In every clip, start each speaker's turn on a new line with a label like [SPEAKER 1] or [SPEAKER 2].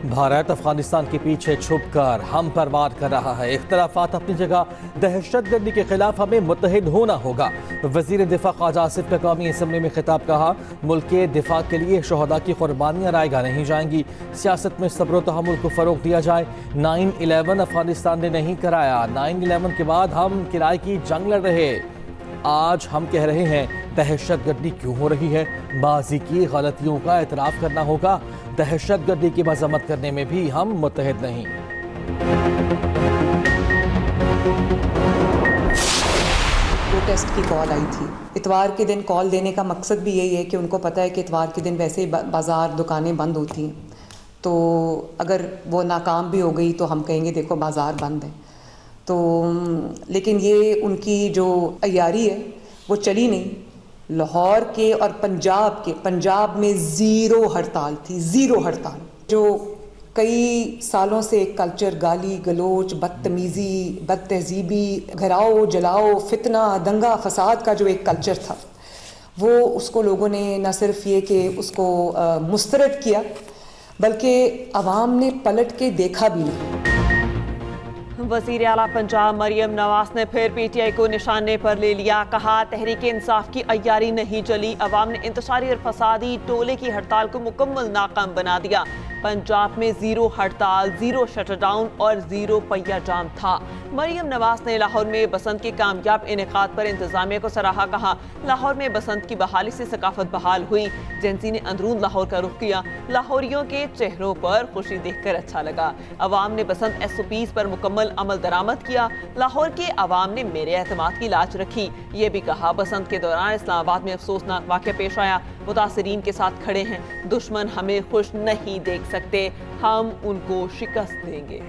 [SPEAKER 1] भारत अफगानिस्तान के पीछे छुपकर हम पर वार कर रहा है। इख्तलाफात अपनी जगह, दहशतगर्दी के खिलाफ हमें मुत्तहिद होना होगा। वजीर दिफा ख्वाजा आसिफ का कौमी असम्बली में खिताब। कहा, मुल्क के दिफा के लिए शहदा की कुर्बानियाँ रायगा नहीं जाएंगी। सियासत में सब्र तहम्मुल को फ़रोग दिया जाए। 9/11 अफगानिस्तान ने नहीं कराया। 9/11 के बाद हम किराए की जंग लड़ रहे। आज हम कह रहे हैं दहशतगर्दी क्यों हो रही है। माजी की गलतियों का एतराफ़ करना होगा। दहशतगर्दी की मजम्मत करने में भी हम मुत्तहिद नहीं।
[SPEAKER 2] प्रोटेस्ट की कॉल आई थी। इतवार के दिन कॉल देने का मकसद भी यही है कि उनको पता है कि इतवार के दिन वैसे ही बाज़ार दुकानें बंद होती हैं, तो अगर वो नाकाम भी हो गई तो हम कहेंगे देखो बाज़ार बंद है। तो लेकिन ये उनकी जो तैयारी है वो चली नहीं। लाहौर के और पंजाब में ज़ीरो हड़ताल थी, ज़ीरो हड़ताल। जो कई सालों से एक कल्चर, गाली गलोच, बदतमीज़ी, बदतहजीबी, घराओ जलाओ, फितना, दंगा फसाद का जो एक कल्चर था, वो उसको लोगों ने न सिर्फ ये कि उसको मुस्तरद किया, बल्कि अवाम ने पलट के देखा भी नहीं।
[SPEAKER 3] वज़ीर आला पंजाब मरियम नवाज ने फिर PTI को निशाने पर ले लिया। कहा, तहरीक इंसाफ की अय्यारी नहीं चली। अवाम ने इंतशारी और फसादी टोले की हड़ताल को मुकम्मल नाकाम बना दिया। पंजाब में ज़ीरो हड़ताल, ज़ीरो शटडाउन और ज़ीरो पहिया जाम था। मरियम नवाज ने लाहौर में बसंत के कामयाब इनेकाद पर इंतजामिया को सराहा। कहा, लाहौर में बसंत की बहाली से सकाफत बहाल हुई। जेंसी ने अंदरून लाहौर का रुख किया। लाहौरियों के चेहरों पर खुशी देखकर अच्छा लगा। अवाम ने बसंत SOPs पर मुकम्मल अमल दरामद किया। लाहौर के अवाम ने मेरे एतमाद की लाज रखी। ये भी कहा, बसंत के दौरान इस्लामाबाद में अफसोसनाक वाक़या पेश आया। मुतासिरीन के साथ खड़े हैं। दुश्मन हमें खुश नहीं देख सकते, हम उनको शिकस्त देंगे।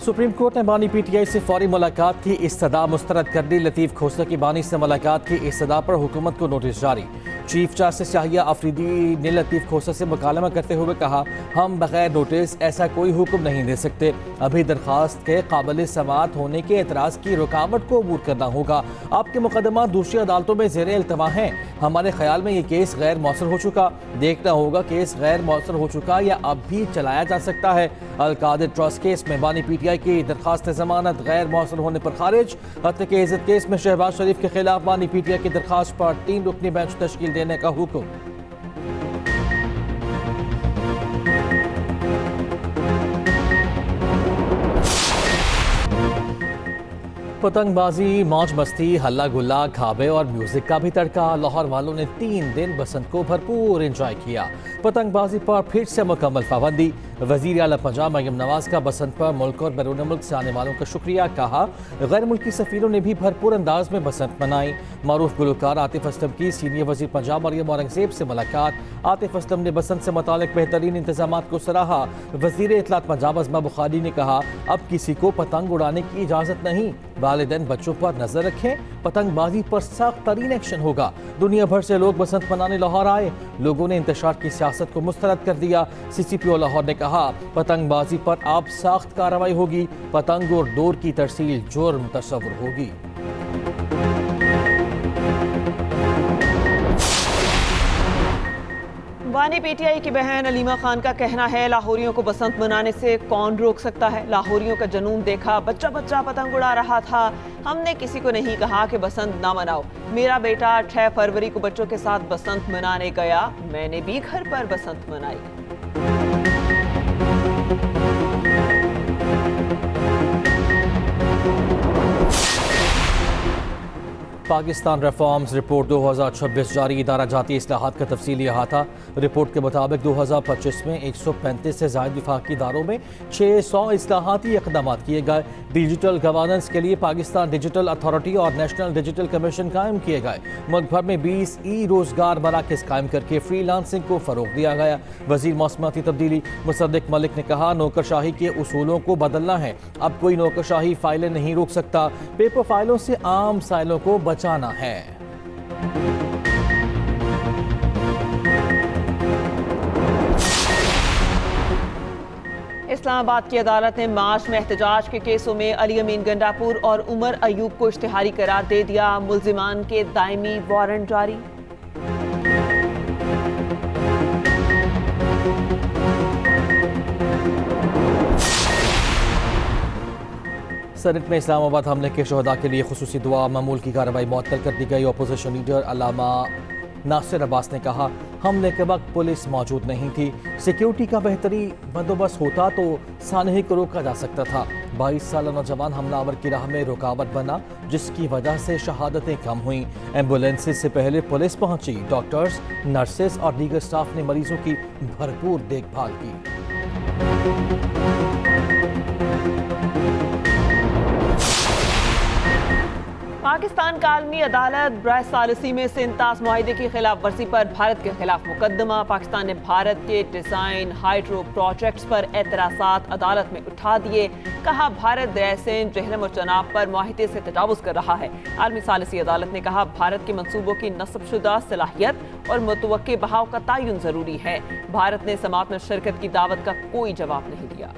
[SPEAKER 1] सुप्रीम कोर्ट ने बानी PTI से फौरी मुलाकात की इस्तदा मुस्तरद कर दी। लतीफ़ खोसला की बानी से मुलाकात की इस्तदा पर हुकूमत को नोटिस जारी। चीफ जस्टिस शाहिया अफरीदी ने लतीफ़ खोसला से मुकालमा करते हुए कहा, हम बगैर नोटिस ऐसा कोई हुक्म नहीं दे सकते। अभी दरख्वास्त के काबिल समाअत होने के एतराज़ की रुकावट को अबूर करना होगा। आपके मुकदमा दूसरी अदालतों में ज़ेर इल्तवा हैं। हमारे ख्याल में ये केस गैर मौसर हो चुका। देखना होगा केस गैर मौसर हो चुका या अब भी चलाया जा सकता है। अल-कादिर ट्रस्ट केस में बानी PTI की दरखास्त जमानत गैर मौसर होने पर खारिज। हत्या के इज्जत केस में शहबाज शरीफ के खिलाफ बानी PTI की दरखास्त पर 3 रुकनी बेंच तश्कील देने का हुक्म। पतंगबाजी, मौज मस्ती, हल्ला गुल्ला, खाबे और म्यूजिक का भी तड़का। लाहौर वालों ने 3 दिन बसंत को भरपूर एंजॉय किया। पतंगबाजी पर फिर से मुकम्मल पाबंदी। वज़ीर आला पंजाब मरियम नवाज का बसंत पर मुल्क और बैरून मुल्क से आने वालों का शुक्रिया। कहा, गैर मुल्की सफ़ीरों ने भी भरपूर अंदाज में बसंत मनाई। मारूफ गुलकार आतिफ असलम की सीनियर वज़ीर पंजाब मरियम औरंगज़ेब से मुलाकात। आतिफ असलम ने बसंत से मुतालिक बेहतरीन इंतजामात को सराहा। वज़ीर इत्तलात पंजाब अज़मा बुखारी ने कहा, अब किसी को पतंग उड़ाने की इजाज़त नहीं। वालिदैन बच्चों पर नजर रखें। पतंगबाजी पर सख्त तरीन एक्शन होगा। दुनिया भर से लोग बसंत मनाने लाहौर आए। लोगों ने इंतशार की सियासत को मुस्तरद कर दिया। CCPO लाहौर ने कहा, पतंगबाजी पर अब सख्त कार्रवाई होगी। पतंग और डोर की तरसील जुर्म तस्वुर होगी।
[SPEAKER 3] बानी PTI की बहन अलीमा खान का कहना है, लाहौरियों को बसंत मनाने से कौन रोक सकता है। लाहौरियों का जुनून देखा, बच्चा बच्चा पतंग उड़ा रहा था। हमने किसी को नहीं कहा कि बसंत ना मनाओ। मेरा बेटा 6 फरवरी को बच्चों के साथ बसंत मनाने गया। मैंने भी घर पर बसंत मनाई।
[SPEAKER 1] पाकिस्तान रिफॉर्म्स रिपोर्ट 2026 जारी। इदारा जाती इस्लाहात का तफसीली अहाता। रिपोर्ट के मुताबिक 2025 में 135 से ज़ायद विफाकी इदारों में 600 इस्लाहाती इक़दाम किए गए। डिजिटल गवर्नेंस के लिए पाकिस्तान डिजिटल अथॉरिटी और नेशनल डिजिटल कमीशन कायम किए गए। मुल्क भर में 20 रोज़गार मराकज़ कायम करके फ्रीलांसिंग को फ़रोग़ दिया गया। वज़ीर मौसमाती तब्दीली मुसद्दिक़ मलिक ने कहा, नौकरशाही के उसूलों को बदलना है। अब कोई नौकरशाही फाइलें नहीं रोक सकता। पेपर फाइलों से आम साइलों को बचाना है।
[SPEAKER 3] इस्लामाबाद की अदालत ने मार्च में एहतजाज के केसों में अली अमीन गंडापुर और उमर अयूब को इश्तिहारी करार दे दिया। मुल्जिमान के दायमी वारंट जारी।
[SPEAKER 1] सेनेट में इस्लामाबाद हमले के शहदा के लिए खुसूसी दुआ मामूल की कार्रवाई मुअत्तल कर दी गई। अपोजिशन लीडर अल्लामा नासिर अब्बास ने कहा हमले के वक्त पुलिस मौजूद नहीं थी, सिक्योरिटी का बेहतरी बंदोबस्त होता तो सानही को रोका जा सकता था। 22 साल नौजवान हमलावर की राह में रुकावट बना, जिसकी वजह से शहादतें कम हुईं। एम्बुलेंसेज से पहले पुलिस पहुंची, डॉक्टर्स, नर्सेज और दीगर स्टाफ ने मरीजों की भरपूर देखभाल की।
[SPEAKER 3] पाकिस्तान का आलमी अदालत बराह सालिसी में सिंतास मुआहिदे की खिलाफ वर्जी पर भारत के खिलाफ मुकदमा। पाकिस्तान ने भारत के डिजाइन हाइड्रो प्रोजेक्ट्स पर एतराज़ात अदालत में उठा दिए। कहा भारत दरियाए सिंध, जहलम और चनाब पर मुआहिदे से तजावुज़ कर रहा है। आलमी सालिसी अदालत ने कहा भारत के मंसूबों की नस्बशुदा सलाहियत और मुतवक्के बहाव का तयन ज़रूरी है। भारत ने समात में शिरकत की दावत का कोई जवाब नहीं दिया।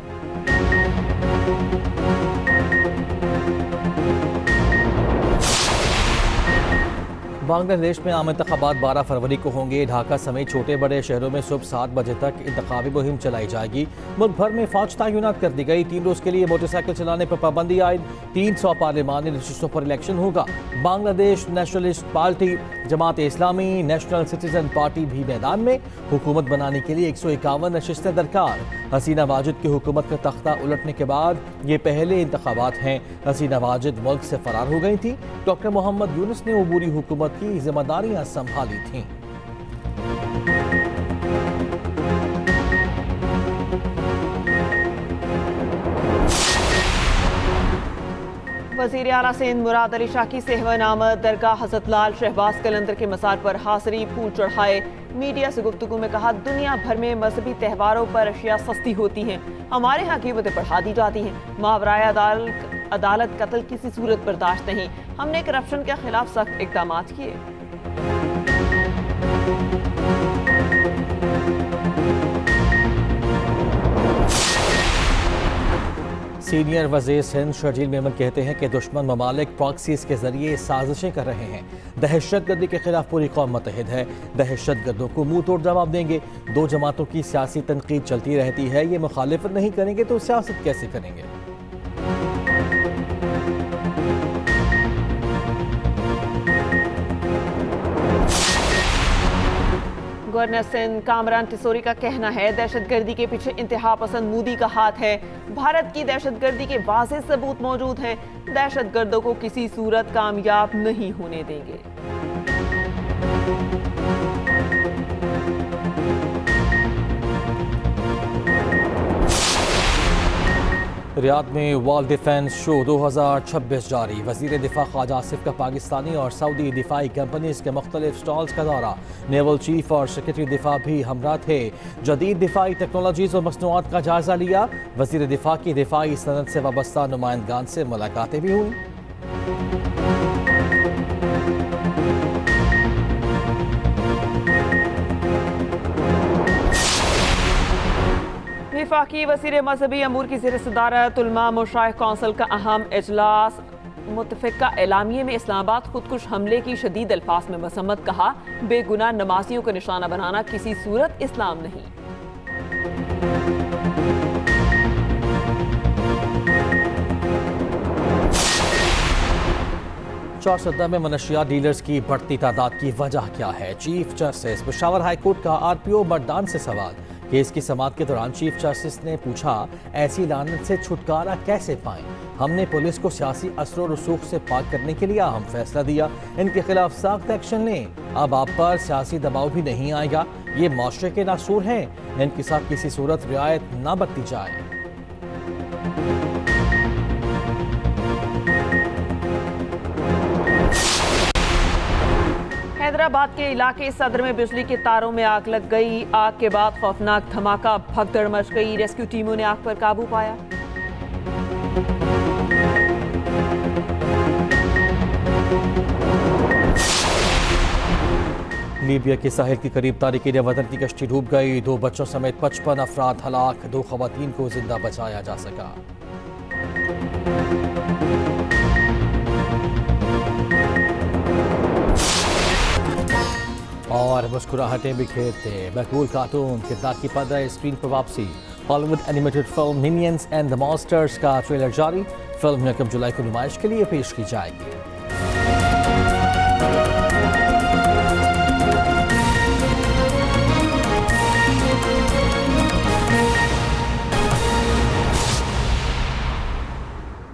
[SPEAKER 1] बांग्लादेश में आम इंतखाबात 12 फरवरी को होंगे। ढाका समेत छोटे बड़े शहरों में सुबह 7 बजे तक इंतखाबी मुहिम चलाई जाएगी। मुल्क भर में फौज तैनात कर दी गई। 3 रोज के लिए मोटरसाइकिल चलाने पर पाबंदी आयद। 300 पार्लिमानी नशिस्तों पर इलेक्शन होगा। Bangladesh nationalist party, Jamaat Islami, national citizen party भी मैदान में। हुकूमत बनाने के लिए 151 नशिस्तें दरकार। हसीना वाजिद की हुकूमत का तख्ता उलटने के बाद ये पहले इंतखाबात हैं। हसीना वाजिद मुल्क से फरार हो गई थी। डॉक्टर मोहम्मद यूनुस ने अबूरी हुकूमत की जिम्मेदारियां संभाली थीं।
[SPEAKER 3] वज़ीर आला सिंध मुराद अली शाह की सेहवन आमद। दरगाह हज़रत लाल शहबाज कलंदर के मज़ार पर हाज़री, फूल चढ़ाए। मीडिया से गुफ्तगू में कहा दुनिया भर में मजहबी त्योहारों पर अशिया सस्ती होती हैं, हमारे यहाँ कीमतें बढ़ा दी जाती हैं। मावराए अदालत कत्ल किसी सूरत बर्दाश्त नहीं। हमने करप्शन के खिलाफ सख्त इक़दाम किए।
[SPEAKER 1] सीनियर वज़ीर सिंध शर्जील मेमन कहते हैं कि दुश्मन ममालिक प्रॉक्सीज के जरिए साजिशें कर रहे हैं। दहशतगर्दी के खिलाफ पूरी कौम मुत्तहिद है। दहशतगर्दों को मुंह तोड़ जवाब देंगे। 2 जमातों की सियासी तनकीद चलती रहती है। ये मुखालिफत नहीं करेंगे तो सियासत कैसे करेंगे।
[SPEAKER 3] गवर्नर सिंध कामरान टिसोरी का कहना है दहशतगर्दी के पीछे इंतहा पसंद मोदी का हाथ है। भारत की दहशतगर्दी के वाज़ेह सबूत मौजूद हैं। दहशतगर्दों को किसी सूरत कामयाब नहीं होने देंगे।
[SPEAKER 1] रियाद में वर्ल्ड डिफेंस शो 2026 जारी। वज़ीर दिफा ख्वाजा आसिफ का पाकिस्तानी और सऊदी दिफाई कंपनीज के मुख्तलिफ स्टॉल्स का दौरा। नेवल चीफ और सेक्रेटरी दिफा भी हमरा थे। जदीद दिफाई टेक्नोलॉजीज और मसनूआत का जायजा लिया। वज़ीर दिफा की दिफाई सनत से वाबस्ता नुमाइंदगान से मुलाकातें भी हुई।
[SPEAKER 3] वफाकी वज़ीर मजहबी अमूर की ज़ेर सदारत उलमा मुशाइख कौंसिल का अहम इजलास। मुत्तफ़िक़ा एलामिये में इस्लामाबाद खुदकुश हमले की शदीद अल्फाज में मसम्मत। कहा बेगुनाह नमाजियों को निशाना बनाना किसी सूरत इस्लाम नहीं।
[SPEAKER 1] चौसदा में मनशियात डीलर्स की बढ़ती तादाद की वजह क्या है। Chief justice Peshawar high court का RPO मतदान से सवाल। केस की समाअत के दौरान चीफ जस्टिस ने पूछा ऐसी लानत से छुटकारा कैसे पाएं। हमने पुलिस को सियासी असर और रसूख से पाक करने के लिए अहम फैसला दिया। इनके खिलाफ सख्त एक्शन लें। अब आप पर सियासी दबाव भी नहीं आएगा। ये माशरे के नासूर हैं। इनके साथ किसी सूरत रियायत ना बरती जाए।
[SPEAKER 3] हैदराबाद के इलाके सदर में बिजली के तारों में आग लग गई। आग के बाद खौफनाक धमाका, भगदड़ मच गई। रेस्क्यू टीमों ने आग पर काबू पाया।
[SPEAKER 1] लीबिया के साहिल के करीब तारिकीन वतन की कश्ती डूब गई। 2 बच्चों समेत 55 अफराद हलाक। 2 खवातीन को जिंदा बचाया जा सका। और मुस्कुराहटें बिखेरते मकबूल कार्टून किरदार की पर्दा स्क्रीन पर वापसी। Hollywood animated film minions and the monsters का ट्रेलर जारी। फिल्म 1 जुलाई को नुमाइश के लिए पेश की जाएगी।